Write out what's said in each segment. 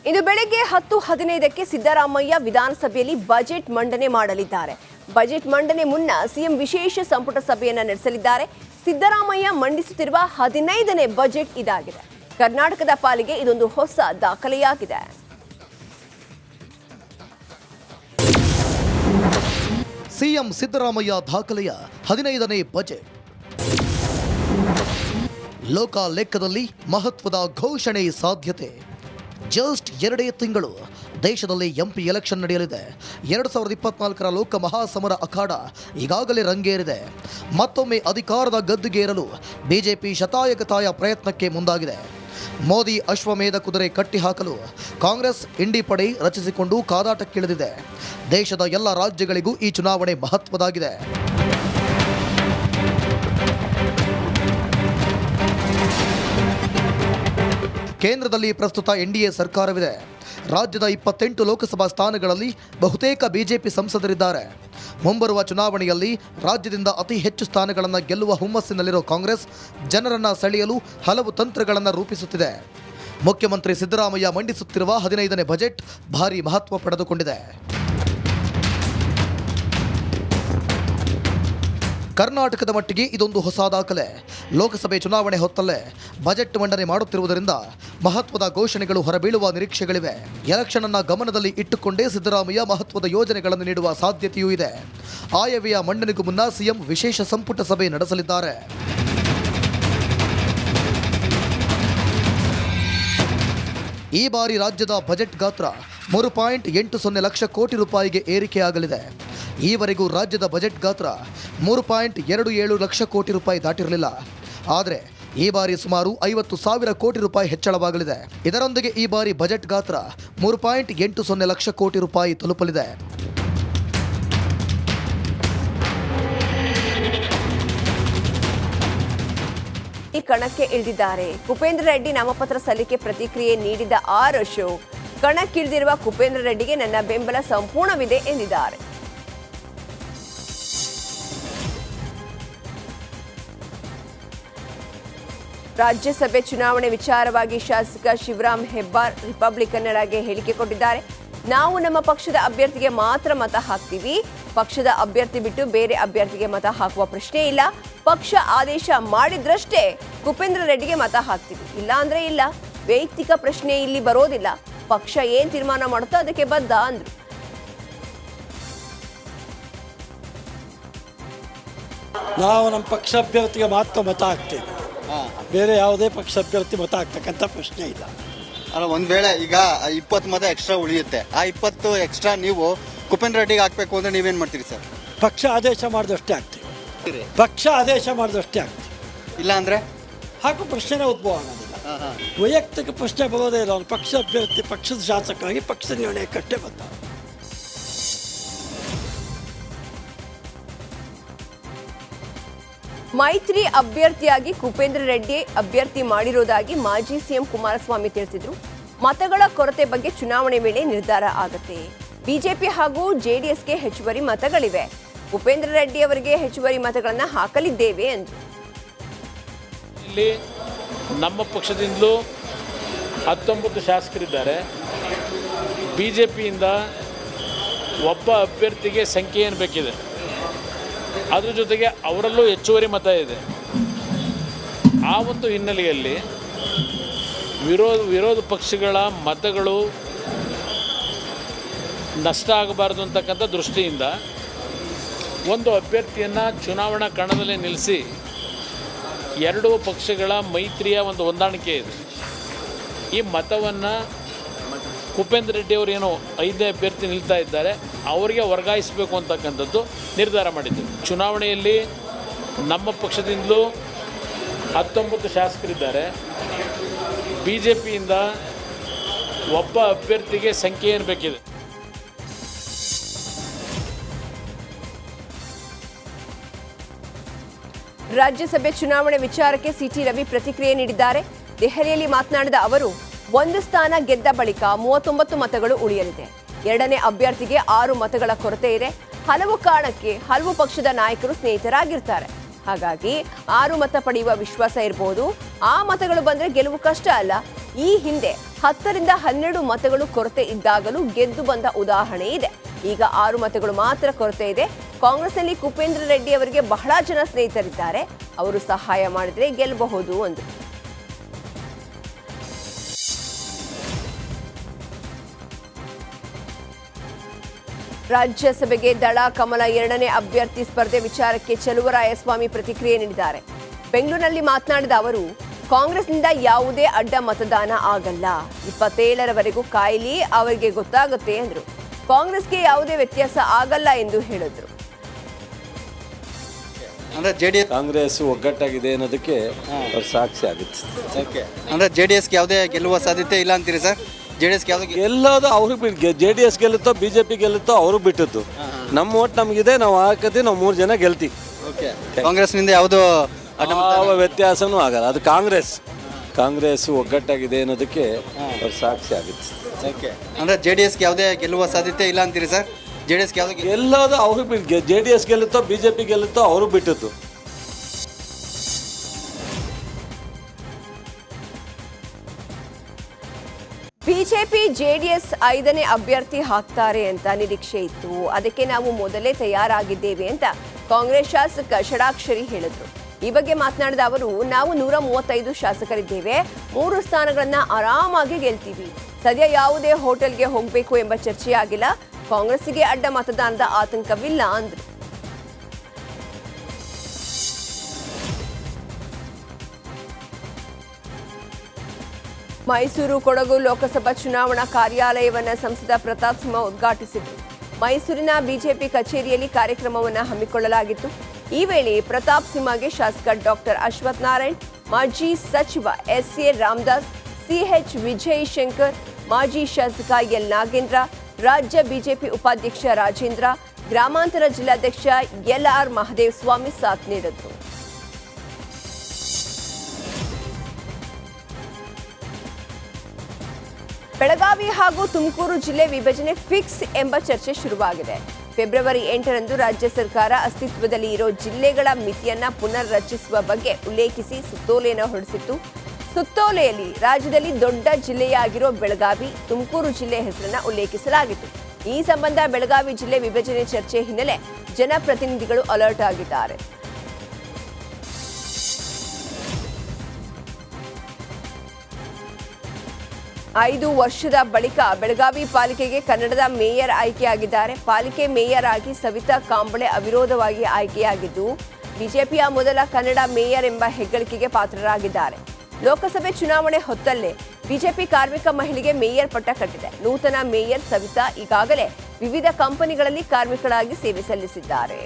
ಇಂದು ಬೆಳಗ್ಗೆ 10:15ಕ್ಕೆ ಸಿದ್ದರಾಮಯ್ಯ ವಿಧಾನಸಭೆಯಲ್ಲಿ ಬಜೆಟ್ ಮಂಡನೆ ಮಾಡಲಿದ್ದಾರೆ. ಬಜೆಟ್ ಮಂಡನೆ ಮುನ್ನ ಸಿಎಂ ವಿಶೇಷ ಸಂಪುಟ ಸಭೆಯನ್ನು ನಡೆಸಲಿದ್ದಾರೆ. ಸಿದ್ದರಾಮಯ್ಯ ಮಂಡಿಸುತ್ತಿರುವ 15ನೇ ಬಜೆಟ್ ಇದಾಗಿದೆ. ಕರ್ನಾಟಕದ ಪಾಲಿಗೆ ಇದೊಂದು ಹೊಸ ದಾಖಲೆಯಾಗಿದೆ. ಸಿಎಂ ಸಿದ್ದರಾಮಯ್ಯ ದಾಖಲೆಯ 15ನೇ ಬಜೆಟ್. ಲೋಕ ಲೆಕ್ಕದಲ್ಲಿ ಮಹತ್ವದ ಘೋಷಣೆ ಸಾಧ್ಯತೆ. ಜಸ್ಟ್ 2 ತಿಂಗಳು ದೇಶದಲ್ಲಿ ಎಂಪಿ ಎಲೆಕ್ಷನ್ ನಡೆಯಲಿದೆ. 2024ರ ಲೋಕ ಮಹಾಸಮರ ಅಖಾಡ ಈಗಾಗಲೇ ರಂಗೇರಿದೆ. ಮತ್ತೊಮ್ಮೆ ಅಧಿಕಾರದ ಗದ್ದುಗೇರಲು ಬಿಜೆಪಿ ಶತಾಯಗತಾಯ ಪ್ರಯತ್ನಕ್ಕೆ ಮುಂದಾಗಿದೆ. ಮೋದಿ ಅಶ್ವಮೇಧ ಕುದುರೆ ಕಟ್ಟಿಹಾಕಲು ಕಾಂಗ್ರೆಸ್ ಇಂಡಿ ಪಡೆ ರಚಿಸಿಕೊಂಡು ಕಾದಾಟಕ್ಕಿಳಿದಿದೆ. ದೇಶದ ಎಲ್ಲ ರಾಜ್ಯಗಳಿಗೂ ಈ ಚುನಾವಣೆ ಮಹತ್ವದಾಗಿದೆ. ಕೇಂದ್ರದಲ್ಲಿ ಪ್ರಸ್ತುತ ಎನ್ಡಿಎ ಸರ್ಕಾರವಿದೆ. ರಾಜ್ಯದ 28 ಲೋಕಸಭಾ ಸ್ಥಾನಗಳಲ್ಲಿ ಬಹುತೇಕ ಬಿಜೆಪಿ ಸಂಸದರಿದ್ದಾರೆ. ಮುಂಬರುವ ಚುನಾವಣೆಯಲ್ಲಿ ರಾಜ್ಯದಿಂದ ಅತಿ ಹೆಚ್ಚು ಸ್ಥಾನಗಳನ್ನು ಗೆಲ್ಲುವ ಹುಮ್ಮಸ್ಸಿನಲ್ಲಿರೋ ಕಾಂಗ್ರೆಸ್ ಜನರನ್ನು ಸೆಳೆಯಲು ಹಲವು ತಂತ್ರಗಳನ್ನು ರೂಪಿಸುತ್ತಿದೆ. ಮುಖ್ಯಮಂತ್ರಿ ಸಿದ್ದರಾಮಯ್ಯ ಮಂಡಿಸುತ್ತಿರುವ 15ನೇ ಬಜೆಟ್ ಭಾರೀ ಮಹತ್ವ ಪಡೆದುಕೊಂಡಿದೆ. ಕರ್ನಾಟಕದ ಮಟ್ಟಿಗೆ ಇದೊಂದು ಹೊಸ ದಾಖಲೆ. ಲೋಕಸಭೆ ಚುನಾವಣೆ ಹೊತ್ತಲ್ಲೇ ಬಜೆಟ್ ಮಂಡನೆ ಮಾಡುತ್ತಿರುವುದರಿಂದ ಮಹತ್ವದ ಘೋಷಣೆಗಳು ಹೊರಬೀಳುವ ನಿರೀಕ್ಷೆಗಳಿವೆ. ಎಲೆಕ್ಷನ್ ಅನ್ನು ಗಮನದಲ್ಲಿ ಇಟ್ಟುಕೊಂಡೇ ಸಿದ್ದರಾಮಯ್ಯ ಮಹತ್ವದ ಯೋಜನೆಗಳನ್ನು ನೀಡುವ ಸಾಧ್ಯತೆಯೂ ಇದೆ. ಆಯವ್ಯಯ ಮಂಡನೆಗೂ ಮುನ್ನ ಸಿಎಂ ವಿಶೇಷ ಸಂಪುಟ ಸಭೆ ನಡೆಸಲಿದ್ದಾರೆ. ಈ ಬಾರಿ ರಾಜ್ಯದ ಬಜೆಟ್ ಗಾತ್ರ 3.80 ಲಕ್ಷ ಕೋಟಿ ರೂಪಾಯಿಗೆ ಏರಿಕೆಯಾಗಲಿದೆ. ಈವರೆಗೂ ರಾಜ್ಯದ ಬಜೆಟ್ ಗಾತ್ರ 3.27 ಲಕ್ಷ ಕೋಟಿ ರೂಪಾಯಿ ದಾಟಿರಲಿಲ್ಲ. ಆದರೆ ಈ ಬಾರಿ ಸುಮಾರು 50,000 ಕೋಟಿ ರೂಪಾಯಿ ಹೆಚ್ಚಳವಾಗಲಿದೆ. ಇದರೊಂದಿಗೆ ಈ ಬಾರಿ ಬಜೆಟ್ ಗಾತ್ರ 3.80 ಲಕ್ಷ ಕೋಟಿ ರೂಪಾಯಿ ತಲುಪಲಿದೆ. ಈ ಕಣಕ್ಕೆ ಇಳಿದಿದ್ದಾರೆ. ಕುಪೇಂದ್ರ ರೆಡ್ಡಿ ನಾಮಪತ್ರ ಸಲ್ಲಿಕೆ ಪ್ರತಿಕ್ರಿಯೆ ನೀಡಿದ ಆರ್ ಅಶೋಕ್ ಕಣಕ್ಕಿಳಿದಿರುವ ಕುಪೇಂದ್ರ ರೆಡ್ಡಿಗೆ ನನ್ನ ಬೆಂಬಲ ಸಂಪೂರ್ಣವಿದೆ ಎಂದಿದ್ದಾರೆ. ರಾಜ್ಯಸಭೆ ಚುನಾವಣೆ ವಿಚಾರವಾಗಿ ಶಾಸಕ ಶಿವರಾಮ್ ಹೆಬ್ಬಾರ್ ರಿಪಬ್ಲಿಕನ್ನರಾಗಿ ಹೇಳಿಕೆ ಕೊಟ್ಟಿದ್ದಾರೆ. ನಾವು ನಮ್ಮ ಪಕ್ಷದ ಅಭ್ಯರ್ಥಿಗೆ ಮಾತ್ರ ಮತ ಹಾಕ್ತೀವಿ. ಪಕ್ಷದ ಅಭ್ಯರ್ಥಿ ಬಿಟ್ಟು ಬೇರೆ ಅಭ್ಯರ್ಥಿಗೆ ಮತ ಹಾಕುವ ಪ್ರಶ್ನೆ ಇಲ್ಲ. ಪಕ್ಷ ಆದೇಶ ಮಾಡಿದ್ರಷ್ಟೇ ಕುಪೇಂದ್ರ ರೆಡ್ಡಿಗೆ ಮತ ಹಾಕ್ತೀವಿ, ಇಲ್ಲ ಅಂದ್ರೆ ಇಲ್ಲ. ವೈಯಕ್ತಿಕ ಪ್ರಶ್ನೆ ಇಲ್ಲಿ ಬರೋದಿಲ್ಲ. ಪಕ್ಷ ಏನ್ ತೀರ್ಮಾನ ಮಾಡುತ್ತೋ ಅದಕ್ಕೆ ಬದ್ಧ ಅಂದ್ರು. ನಾವು ನಮ್ಮ ಪಕ್ಷ ಅಭ್ಯರ್ಥಿಗೆ ಮಾತ್ರ ಮತ ಹಾಕ್ತೇವೆ, ಬೇರೆ ಯಾವುದೇ ಪಕ್ಷ ಅಭ್ಯರ್ಥಿ ಮತ ಹಾಕ್ತಕ್ಕಂಥ ಪ್ರಶ್ನೆ ಇಲ್ಲ. ಅಲ್ಲ, ಒಂದ್ ವೇಳೆ ಈಗ 20 ಮತ ಎಕ್ಸ್ಟ್ರಾ ಉಳಿಯುತ್ತೆ, ಆ 20 ಎಕ್ಸ್ಟ್ರಾ ನೀವು ಕುಪೇಂದ್ರ ರೆಡ್ಡಿಗೆ ಹಾಕ್ಬೇಕು ಅಂದ್ರೆ ನೀವೇನ್ ಮಾಡ್ತೀರಿ ಸರ್? ಪಕ್ಷ ಆದೇಶ ಮಾಡಿದಷ್ಟೇ ಆಗ್ತೀವಿ. ಪಕ್ಷ ಆದೇಶ ಮಾಡಿದಷ್ಟೇ ಆಗ್ತೀವಿ, ಇಲ್ಲ ಅಂದ್ರೆ ಹಾಕೋ ಪ್ರಶ್ನೆನೇ ಉದ್ಭವ ಆಗೋದಿಲ್ಲ. ವೈಯಕ್ತಿಕ ಪ್ರಶ್ನೆ ಬರೋದೇ ಇಲ್ಲ. ಅವ್ನು ಪಕ್ಷ ಅಭ್ಯರ್ಥಿ, ಪಕ್ಷದ ಶಾಸಕರಾಗಿ ಪಕ್ಷದ ನಿರ್ಣಯಕ್ಕಷ್ಟೇ ಬದ್ಧ. ಮೈತ್ರಿ ಅಭ್ಯರ್ಥಿಯಾಗಿ ಕುಪೇಂದ್ರ ರೆಡ್ಡಿ ಅಭ್ಯರ್ಥಿ ಮಾಡಿರುವುದಾಗಿ ಮಾಜಿ ಸಿಎಂ ಕುಮಾರಸ್ವಾಮಿ ತಿಳಿಸಿದ್ರು. ಮತಗಳ ಕೊರತೆ ಬಗ್ಗೆ ಚುನಾವಣೆ ವೇಳೆ ನಿರ್ಧಾರ ಆಗುತ್ತೆ. ಬಿಜೆಪಿ ಹಾಗೂ ಜೆಡಿಎಸ್ಗೆ ಹೆಚ್ಚುವರಿ ಮತಗಳಿವೆ. ಕುಪೇಂದ್ರ ರೆಡ್ಡಿ ಅವರಿಗೆ ಹೆಚ್ಚುವರಿ ಮತಗಳನ್ನು ಹಾಕಲಿದ್ದೇವೆ ಎಂದರು. ಇಲ್ಲಿ ನಮ್ಮ ಪಕ್ಷದಿಂದಲೂ 19 ಶಾಸಕರಿದ್ದಾರೆ. ಬಿಜೆಪಿಯಿಂದ ಒಬ್ಬ ಅಭ್ಯರ್ಥಿಗೆ ಸಂಖ್ಯೆ ಏನು ಬೇಕಿದೆ, ಅದ್ರ ಜೊತೆಗೆ ಅವರಲ್ಲೂ ಹೆಚ್ಚುವರಿ ಮತ ಇದೆ. ಆ ಒಂದು ಹಿನ್ನೆಲೆಯಲ್ಲಿ ವಿರೋಧ ಪಕ್ಷಗಳ ಮತಗಳು ನಷ್ಟ ಆಗಬಾರ್ದು ಅಂತಕ್ಕಂಥ ದೃಷ್ಟಿಯಿಂದ ಒಂದು ಅಭ್ಯರ್ಥಿಯನ್ನು ಚುನಾವಣಾ ಕಣದಲ್ಲಿ ನಿಲ್ಲಿಸಿ 2 ಪಕ್ಷಗಳ ಮೈತ್ರಿಯ ಒಂದು ಹೊಂದಾಣಿಕೆ ಇದೆ. ಈ ಮತವನ್ನು ಕುಪೇಂದ್ರ ರೆಡ್ಡಿ ಅವರು ಏನೋ 5ನೇ ಅಭ್ಯರ್ಥಿ ನಿಲ್ತಾ ಇದ್ದಾರೆ, ಅವರಿಗೆ ವರ್ಗಾಯಿಸಬೇಕು ಅಂತಕ್ಕಂಥದ್ದು ನಿರ್ಧಾರ ಮಾಡಿದ್ದೇವೆ. ಚುನಾವಣೆಯಲ್ಲಿ ನಮ್ಮ ಪಕ್ಷದಿಂದಲೂ 19 ಶಾಸಕರಿದ್ದಾರೆ. ಬಿಜೆಪಿಯಿಂದ ಒಬ್ಬ ಅಭ್ಯರ್ಥಿಗೆ ಸಂಖ್ಯೆ ಏನು ಬೇಕಿದೆ. ರಾಜ್ಯಸಭೆ ಚುನಾವಣೆ ವಿಚಾರಕ್ಕೆ ಸಿಟಿ ರವಿ ಪ್ರತಿಕ್ರಿಯೆ ನೀಡಿದ್ದಾರೆ. ದೆಹಲಿಯಲ್ಲಿ ಮಾತನಾಡಿದ ಅವರು, 1 ಸ್ಥಾನ ಗೆದ್ದ ಬಳಿಕ 39 ಮತಗಳು ಉಳಿಯಲಿದೆ. 2ನೇ ಅಭ್ಯರ್ಥಿಗೆ 6 ಮತಗಳ ಕೊರತೆ ಇದೆ. ಹಲವು ಕಾರಣಕ್ಕೆ ಹಲವು ಪಕ್ಷದ ನಾಯಕರು ಸ್ನೇಹಿತರಾಗಿರ್ತಾರೆ. ಹಾಗಾಗಿ 6 ಮತ ಪಡೆಯುವ ವಿಶ್ವಾಸ ಇರಬಹುದು. ಆ ಮತಗಳು ಬಂದ್ರೆ ಗೆಲುವು ಕಷ್ಟ ಅಲ್ಲ. ಈ ಹಿಂದೆ 10ರಿಂದ 12 ಮತಗಳು ಕೊರತೆ ಇದ್ದಾಗಲೂ ಗೆದ್ದು ಬಂದ ಉದಾಹರಣೆ ಇದೆ. ಈಗ 6 ಮತಗಳು ಮಾತ್ರ ಕೊರತೆ ಇದೆ. ಕಾಂಗ್ರೆಸ್ನಲ್ಲಿ ಕುಪೇಂದ್ರ ರೆಡ್ಡಿ ಅವರಿಗೆ ಬಹಳ ಜನ ಸ್ನೇಹಿತರಿದ್ದಾರೆ. ಅವರು ಸಹಾಯ ಮಾಡಿದ್ರೆ ಗೆಲ್ಲಬಹುದು ಅಂದ್ರು. ರಾಜ್ಯಸಭೆಗೆ ದಳ ಕಮಲ 2ನೇ ಅಭ್ಯರ್ಥಿ ಸ್ಪರ್ಧೆ ವಿಚಾರಕ್ಕೆ ಚಲುವರಾಯಸ್ವಾಮಿ ಪ್ರತಿಕ್ರಿಯೆ ನೀಡಿದ್ದಾರೆ. ಬೆಂಗಳೂರಿನಲ್ಲಿ ಮಾತನಾಡಿದ ಅವರು, ಕಾಂಗ್ರೆಸ್ನಿಂದ ಯಾವುದೇ ಅಡ್ಡ ಮತದಾನ ಆಗಲ್ಲ. 27ರವರೆಗೂ ಕಾಯಿಲಿ, ಅವರಿಗೆ ಗೊತ್ತಾಗುತ್ತೆ ಎಂದರು. ಕಾಂಗ್ರೆಸ್ಗೆ ಯಾವುದೇ ವ್ಯತ್ಯಾಸ ಆಗಲ್ಲ ಎಂದು ಹೇಳಿದ್ರು. ಅಂದ್ರೆ ಜೆಡಿಎಸ್ ಕಾಂಗ್ರೆಸ್ ಒಗ್ಗಟ್ಟಾಗಿದೆ ಅನ್ನೋದಕ್ಕೆ ಅವ್ರು ಸಾಕ್ಷಿ ಆಗುತ್ತೆ. ಅಂದ್ರೆ ಜೆಡಿಎಸ್ಗೆ ಯಾವುದೇ ಗೆಲ್ಲುವ ಸಾಧ್ಯತೆ ಇಲ್ಲ ಅಂತೀರಿ ಸರ್? ಜೆಡಿಎಸ್ ಗೆಲ್ಲೋದು ಅವ್ರಿಗೆ ಬಿಟ್ಟು JDS ಗೆಲ್ಲುತ್ತೋ BJP ಗೆಲ್ಲುತ್ತೋ ಅವ್ರಿಗೆ ಬಿಟ್ಟದ್ದು. ನಮ್ಮ ಓಟ್ ನಮಗಿದೆ, ನಾವು ಹಾಕತ್ತೀವಿ, ನಾವು 3 ಜನ ಗೆಲ್ತೀವಿ. ಕಾಂಗ್ರೆಸ್ನಿಂದ ಯಾವುದು ಯಾವ ವ್ಯತ್ಯಾಸನೂ ಆಗಲ್ಲ. ಅದು ಕಾಂಗ್ರೆಸ್ ಒಗ್ಗಟ್ಟಾಗಿದೆ ಅನ್ನೋದಕ್ಕೆ ಅವ್ರು ಸಾಕ್ಷಿ ಆಗುತ್ತೆ. ಅಂದ್ರೆ ಜೆಡಿಎಸ್ಗೆ ಯಾವುದೇ ಗೆಲ್ಲುವ ಸಾಧ್ಯತೆ ಇಲ್ಲ ಅಂತೀರಿ ಸರ್? ಜೆಡಿಎಸ್ಗೆ ಯಾವ್ದು ಗೆಲ್ಲೋದು ಅವ್ರಿಗೆ ಬಿಟ್ಟು JDS ಗೆಲ್ಲುತ್ತೋ BJP ಗೆಲ್ಲುತ್ತೋ ಅವ್ರಿಗೆ ಬಿಟ್ಟದ್ದು. ಬಿಜೆಪಿ ಜೆಡಿಎಸ್ 5ನೇ ಅಭ್ಯರ್ಥಿ ಹಾಕ್ತಾರೆ ಅಂತ ನಿರೀಕ್ಷೆ ಇತ್ತು. ಅದಕ್ಕೆ ನಾವು ಮೊದಲೇ ತಯಾರಾಗಿದ್ದೇವೆ ಅಂತ ಕಾಂಗ್ರೆಸ್ ಶಾಸಕ ಷಡಾಕ್ಷರಿ ಹೇಳಿದ್ರು. ಈ ಬಗ್ಗೆ ಮಾತನಾಡಿದ ಅವರು, ನಾವು 135 ಶಾಸಕರಿದ್ದೇವೆ, 3 ಸ್ಥಾನಗಳನ್ನ ಆರಾಮಾಗಿ ಗೆಲ್ತೀವಿ. ಸದ್ಯ ಯಾವುದೇ ಹೋಟೆಲ್ಗೆ ಹೋಗಬೇಕು ಎಂಬ ಚರ್ಚೆ ಆಗಿಲ್ಲ. ಕಾಂಗ್ರೆಸ್ಸಿಗೆ ಅಡ್ಡ ಮತದಾನದ ಆತಂಕವಿಲ್ಲ ಅಂದ್ರು. ಮೈಸೂರು ಕೊಡಗು ಲೋಕಸಭಾ ಚುನಾವಣಾ ಕಾರ್ಯಾಲಯವನ್ನು ಸಂಸದ ಪ್ರತಾಪ್ ಸಿಂಹ ಉದ್ಘಾಟಿಸಿದರು. ಮೈಸೂರಿನ ಬಿಜೆಪಿ ಕಚೇರಿಯಲ್ಲಿ ಕಾರ್ಯಕ್ರಮವನ್ನು ಹಮ್ಮಿಕೊಳ್ಳಲಾಗಿತ್ತು. ಈ ವೇಳೆ ಪ್ರತಾಪ್ ಸಿಂಹಗೆ ಶಾಸಕ ಡಾಕ್ಟರ್ ಅಶ್ವಥ್ ನಾರಾಯಣ್, ಮಾಜಿ ಸಚಿವ SA ರಾಮದಾಸ್, CH ವಿಜಯ್ ಶಂಕರ್, ಮಾಜಿ ಶಾಸಕ L ನಾಗೇಂದ್ರ, ರಾಜ್ಯ ಬಿಜೆಪಿ ಉಪಾಧ್ಯಕ್ಷ ರಾಜೇಂದ್ರ, ಗ್ರಾಮಾಂತರ ಜಿಲ್ಲಾಧ್ಯಕ್ಷ LR ಮಹದೇವ್ ಸ್ವಾಮಿ ಸಾಥ್ ನೀಡಿದರು. ಬೆಳಗಾವಿ ಹಾಗೂ ತುಮಕೂರು ಜಿಲ್ಲೆ ವಿಭಜನೆ ಫಿಕ್ಸ್ ಎಂಬ ಚರ್ಚೆ ಶುರುವಾಗಿದೆ. ಫೆಬ್ರವರಿ 8ರಂದು ರಾಜ್ಯ ಸರ್ಕಾರ ಅಸ್ತಿತ್ವದಲ್ಲಿ ಇರೋ ಜಿಲ್ಲೆಗಳ ಮಿತಿಯನ್ನ ಪುನರ್ ರಚಿಸುವ ಬಗ್ಗೆ ಉಲ್ಲೇಖಿಸಿ ಸುತ್ತೋಲೆಯನ್ನು ಹೊರಡಿಸಿತ್ತು. ಸುತ್ತೋಲೆಯಲ್ಲಿ ರಾಜ್ಯದಲ್ಲಿ ದೊಡ್ಡ ಜಿಲ್ಲೆಯಾಗಿರೋ ಬೆಳಗಾವಿ, ತುಮಕೂರು ಜಿಲ್ಲೆ ಹೆಸರನ್ನ ಉಲ್ಲೇಖಿಸಲಾಗಿತ್ತು. ಈ ಸಂಬಂಧ ಬೆಳಗಾವಿ ಜಿಲ್ಲೆ ವಿಭಜನೆ ಚರ್ಚೆ ಹಿನ್ನೆಲೆ ಜನಪ್ರತಿನಿಧಿಗಳು ಅಲರ್ಟ್ ಆಗಿದ್ದಾರೆ. ಐದು ವರ್ಷದ ಬಳಿಕ ಬೆಳಗಾವಿ ಪಾಲಿಕೆಗೆ ಕನ್ನಡದ ಮೇಯರ್ ಆಯ್ಕೆಯಾಗಿದ್ದಾರೆ. ಪಾಲಿಕೆ ಮೇಯರ್ ಆಗಿ ಸವಿತಾ ಕಾಂಬಳೆ ಅವಿರೋಧವಾಗಿ ಆಯ್ಕೆಯಾಗಿದ್ದು, ಬಿಜೆಪಿಯ ಮೊದಲ ಕನ್ನಡ ಮೇಯರ್ ಎಂಬ ಹೆಗ್ಗಳಿಕೆಗೆ ಪಾತ್ರರಾಗಿದ್ದಾರೆ. ಲೋಕಸಭೆ ಚುನಾವಣೆ ಹೊತ್ತಲ್ಲೇ ಬಿಜೆಪಿ ಕಾರ್ಮಿಕ ಮಹಿಳೆಗೆ ಮೇಯರ್ ಪಟ್ಟ ಕಟ್ಟಿದೆ. ನೂತನ ಮೇಯರ್ ಸವಿತಾ ಈಗಾಗಲೇ ವಿವಿಧ ಕಂಪನಿಗಳಲ್ಲಿ ಕಾರ್ಮಿಕರಾಗಿ ಸೇವೆ ಸಲ್ಲಿಸಿದ್ದಾರೆ.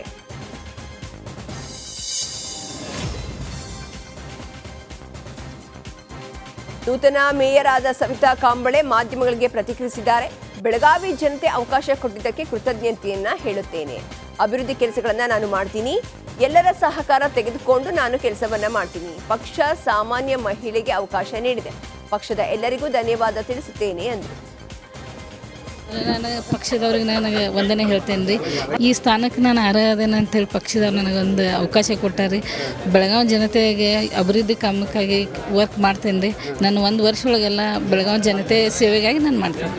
ನೂತನ ಮೇಯರ್ ಆದ ಸವಿತಾ ಕಾಂಬಳೆ ಮಾಧ್ಯಮಗಳಿಗೆ ಪ್ರತಿಕ್ರಿಯಿಸಿದ್ದಾರೆ. ಬೆಳಗಾವಿ ಜನತೆ ಅವಕಾಶ ಕೊಟ್ಟಿದ್ದಕ್ಕೆ ಕೃತಜ್ಞತೆಯನ್ನ ಹೇಳುತ್ತೇನೆ. ಅಭಿವೃದ್ಧಿ ಕೆಲಸಗಳನ್ನ ನಾನು ಮಾಡ್ತೀನಿ. ಎಲ್ಲರ ಸಹಕಾರ ತೆಗೆದುಕೊಂಡು ನಾನು ಕೆಲಸವನ್ನ ಮಾಡ್ತೀನಿ. ಪಕ್ಷ ಸಾಮಾನ್ಯ ಮಹಿಳೆಗೆ ಅವಕಾಶ ನೀಡಿದೆ. ಪಕ್ಷದ ಎಲ್ಲರಿಗೂ ಧನ್ಯವಾದ ತಿಳಿಸುತ್ತೇನೆ ಎಂದರು. ನಾನು ಪಕ್ಷದವ್ರಿಗೆ ನನಗೆ ವಂದನೆ ಹೇಳ್ತೇನೆ ರೀ. ಈ ಸ್ಥಾನಕ್ಕೆ ನಾನು ಅರ್ಹದೇನೆ ಅಂತೇಳಿ ಪಕ್ಷದವ್ರು ನನಗೊಂದು ಅವಕಾಶ ಕೊಟ್ಟಾರೆ. ಬೆಳಗಾವಿ ಜನತೆಗೆ ಅಭಿವೃದ್ಧಿ ಕಾಮಕ್ಕಾಗಿ ವರ್ಕ್ ಮಾಡ್ತೇನೆ ರೀ. ನಾನು 1 ವರ್ಷ ಒಳಗೆಲ್ಲ ಬೆಳಗಾವಿ ಜನತೆ ಸೇವೆಗಾಗಿ ನಾನು ಮಾಡ್ತೇನೆ.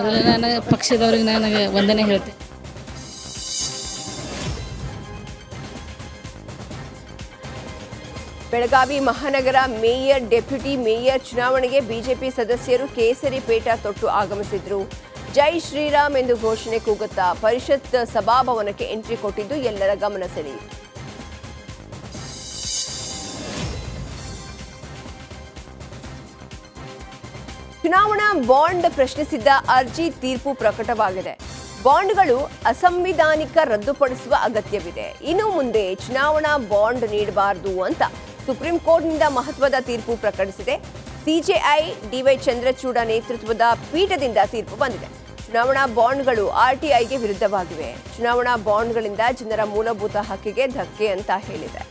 ಮೊದಲು ನಾನು ಪಕ್ಷದವ್ರಿಗೆ ನನಗೆ ವಂದನೆ ಹೇಳ್ತೇನೆ. ಬೆಳಗಾವಿ ಮಹಾನಗರ ಮೇಯರ್, ಡೆಪ್ಯೂಟಿ ಮೇಯರ್ ಚುನಾವಣೆಗೆ ಬಿಜೆಪಿ ಸದಸ್ಯರು ಕೇಸರಿ ಪೇಟ ತೊಟ್ಟು ಆಗಮಿಸಿದ್ರು. ಜೈ ಶ್ರೀರಾಮ್ ಎಂದು ಘೋಷಣೆ ಕೂಗುತ್ತಾ ಪರಿಷತ್ ಸಭಾಭವನಕ್ಕೆ ಎಂಟ್ರಿ ಕೊಟ್ಟಿದ್ದು ಎಲ್ಲರ ಗಮನ ಸೆಳೆಯಿತು. ಚುನಾವಣಾ ಬಾಂಡ್ ಪ್ರಶ್ನಿಸಿದ್ದ ಅರ್ಜಿ ತೀರ್ಪು ಪ್ರಕಟವಾಗಿದೆ. ಬಾಂಡ್ಗಳು ಅಸಂವಿಧಾನಿಕ ರದ್ದುಪಡಿಸುವ ಅಗತ್ಯವಿದೆ. ಇನ್ನು ಮುಂದೆ ಚುನಾವಣಾ ಬಾಂಡ್ ನೀಡಬಾರದು ಅಂತ ಸುಪ್ರೀಂ ಕೋರ್ಟ್ನಿಂದ ಮಹತ್ವದ ತೀರ್ಪು ಪ್ರಕಟಿಸಿದೆ. ಸಿಜೆಐ DY ಚಂದ್ರಚೂಡ ನೇತೃತ್ವದ ಪೀಠದಿಂದ ತೀರ್ಪು ಬಂದಿದೆ. ಚುನಾವಣಾ ಬಾಂಡ್ಗಳು RTIಗೆ ವಿರುದ್ಧವಾಗಿವೆ. ಚುನಾವಣಾ ಬಾಂಡ್ಗಳಿಂದ ಜನರ ಮೂಲಭೂತ ಹಕ್ಕಿಗೆ ಧಕ್ಕೆ ಅಂತ ಹೇಳಿದೆ.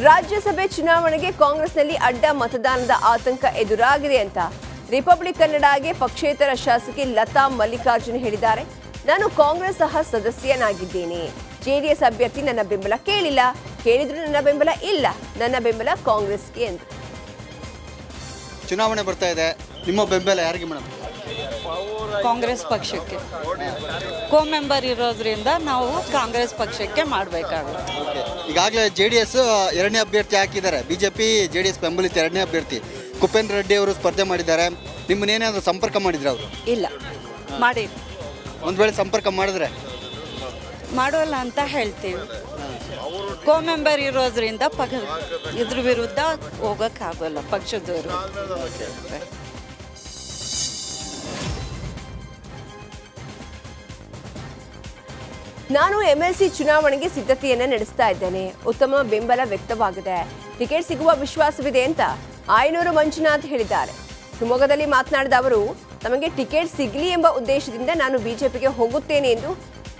ರಾಜ್ಯಸಭೆ ಚುನಾವಣೆಗೆ ಕಾಂಗ್ರೆಸ್ನಲ್ಲಿ ಅಡ್ಡ ಮತದಾನದ ಆತಂಕ ಎದುರಾಗಿದೆ ಅಂತ ರಿಪಬ್ಲಿಕ್ ಕನ್ನಡಗೆ ಪಕ್ಷೇತರ ಶಾಸಕಿ ಲತಾ ಮಲ್ಲಿಕಾರ್ಜುನ್ ಹೇಳಿದ್ದಾರೆ. ನಾನು ಕಾಂಗ್ರೆಸ್ ಸಹ ಸದಸ್ಯನಾಗಿದ್ದೇನೆ. ಜೆಡಿಎಸ್ ಅಭ್ಯರ್ಥಿ ನನ್ನ ಬೆಂಬಲ ಕೇಳಿಲ್ಲ, ಕೇಳಿದ್ರು ನನ್ನ ಬೆಂಬಲ ಇಲ್ಲ, ನನ್ನ ಬೆಂಬಲ ಕಾಂಗ್ರೆಸ್ಗೆ ಎಂದು. ಚುನಾವಣೆ ಬರ್ತಾ ಇದೆ, ನಿಮ್ಮ ಬೆಂಬಲ ಯಾರಿಗೆ ಮೇಡಮ್? ಕಾಂಗ್ರೆಸ್ ಪಕ್ಷಕ್ಕೆ. ಕೋ ಮೆಂಬರ್ ಇರೋದ್ರಿಂದ ನಾವು ಕಾಂಗ್ರೆಸ್ ಪಕ್ಷಕ್ಕೆ ಮಾಡಬೇಕಾಗುತ್ತೆ. ಈಗಾಗಲೇ JDS ಎರಡನೇ ಅಭ್ಯರ್ಥಿ ಹಾಕಿದ್ದಾರೆ, BJP JDS ಬೆಂಬಲಿತ ಎರಡನೇ ಅಭ್ಯರ್ಥಿ ಕುಪೇಂದ್ರ ರೆಡ್ಡಿ ಅವರು ಸ್ಪರ್ಧೆ ಮಾಡಿದ್ದಾರೆ. ನಿಮ್ಮನ್ನೇನಾದರೂ ಸಂಪರ್ಕ ಮಾಡಿದ್ರೆ ಅವರು? ಇಲ್ಲ, ಮಾಡಿ ಒಂದು ವೇಳೆ ಸಂಪರ್ಕ ಮಾಡಿದ್ರೆ ಮಾಡೋಲ್ಲ ಅಂತ ಹೇಳ್ತೀವಿ. ಕೋ ಮೆಂಬರ್ ಇರೋದ್ರಿಂದ ಇದ್ರ ವಿರುದ್ಧ ಹೋಗೋಕ್ಕಾಗಲ್ಲ ಪಕ್ಷದವರು. ನಾನು MLC ಚುನಾವಣೆಗೆ ಸಿದ್ಧತೆಯನ್ನ ನಡೆಸ್ತಾ ಇದ್ದೇನೆ. ಉತ್ತಮ ಬೆಂಬಲ ವ್ಯಕ್ತವಾಗಿದೆ. ಟಿಕೆಟ್ ಸಿಗುವ ವಿಶ್ವಾಸವಿದೆ ಅಂತ ಆಯನೂರು ಮಂಜುನಾಥ್ ಹೇಳಿದ್ದಾರೆ. ಶಿವಮೊಗ್ಗದಲ್ಲಿ ಮಾತನಾಡಿದ ಅವರು, ನಮಗೆ ಟಿಕೆಟ್ ಸಿಗಲಿ ಎಂಬ ಉದ್ದೇಶದಿಂದ ನಾನು ಬಿಜೆಪಿಗೆ ಹೋಗುತ್ತೇನೆ ಎಂದು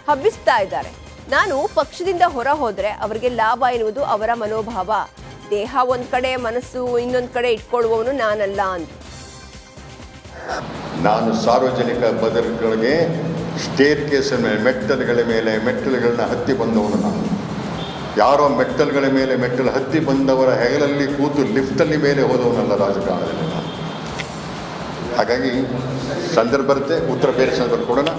ಹಬ್ಬಿಸ್ತಾ ಇದ್ದಾರೆ. ನಾನು ಪಕ್ಷದಿಂದ ಹೊರ ಹೋದರೆ ಅವರಿಗೆ ಲಾಭ ಎನ್ನುವುದು ಅವರ ಮನೋಭಾವ. ದೇಹ ಒಂದ್ ಕಡೆ, ಮನಸ್ಸು ಇನ್ನೊಂದು ಕಡೆ ಇಟ್ಕೊಳ್ಳುವವನು ನಾನಲ್ಲ ಅಂತ. ನಾನು ಸಾರ್ವಜನಿಕ ಬದುಕುಗಳಿಗೆ ಸ್ಟೇರ್ ಕೇಸಿನ ಮೆಟ್ಟಲುಗಳ ಮೇಲೆ ಮೆಟ್ಟಲುಗಳನ್ನ ಹತ್ತಿ ಬಂದವನು ನಾನು. ಯಾರೋ ಮೆಟ್ಟಲುಗಳ ಮೇಲೆ ಮೆಟ್ಟಲು ಹತ್ತಿ ಬಂದವರ ಹೆಗಲಲ್ಲಿ ಕೂತು ಲಿಫ್ಟಲ್ಲಿ ಮೇಲೆ ಹೋದವನಲ್ಲ ರಾಜಕಾರಣದಲ್ಲಿ ನಾನು. ಹಾಗಾಗಿ ಸಂದರ್ಭ ಬರುತ್ತೆ, ಉತ್ತರ ಬೇರೆ ಸಂದರ್ಭ ಕೊಡೋಣ.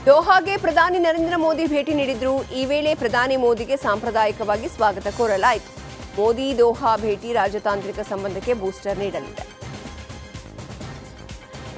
ದೋಹಾಗೆ ಪ್ರಧಾನಿ ನರೇಂದ್ರ ಮೋದಿ ಭೇಟಿ ನೀಡಿದ್ರು. ಈ ವೇಳೆ ಪ್ರಧಾನಿ ಮೋದಿಗೆ ಸಾಂಪ್ರದಾಯಿಕವಾಗಿ ಸ್ವಾಗತ ಕೋರಲಾಯಿತು. ಮೋದಿ ದೋಹಾ ಭೇಟಿ ರಾಜತಾಂತ್ರಿಕ ಸಂಬಂಧಕ್ಕೆ ಬೂಸ್ಟರ್ ನೀಡಲಿದೆ.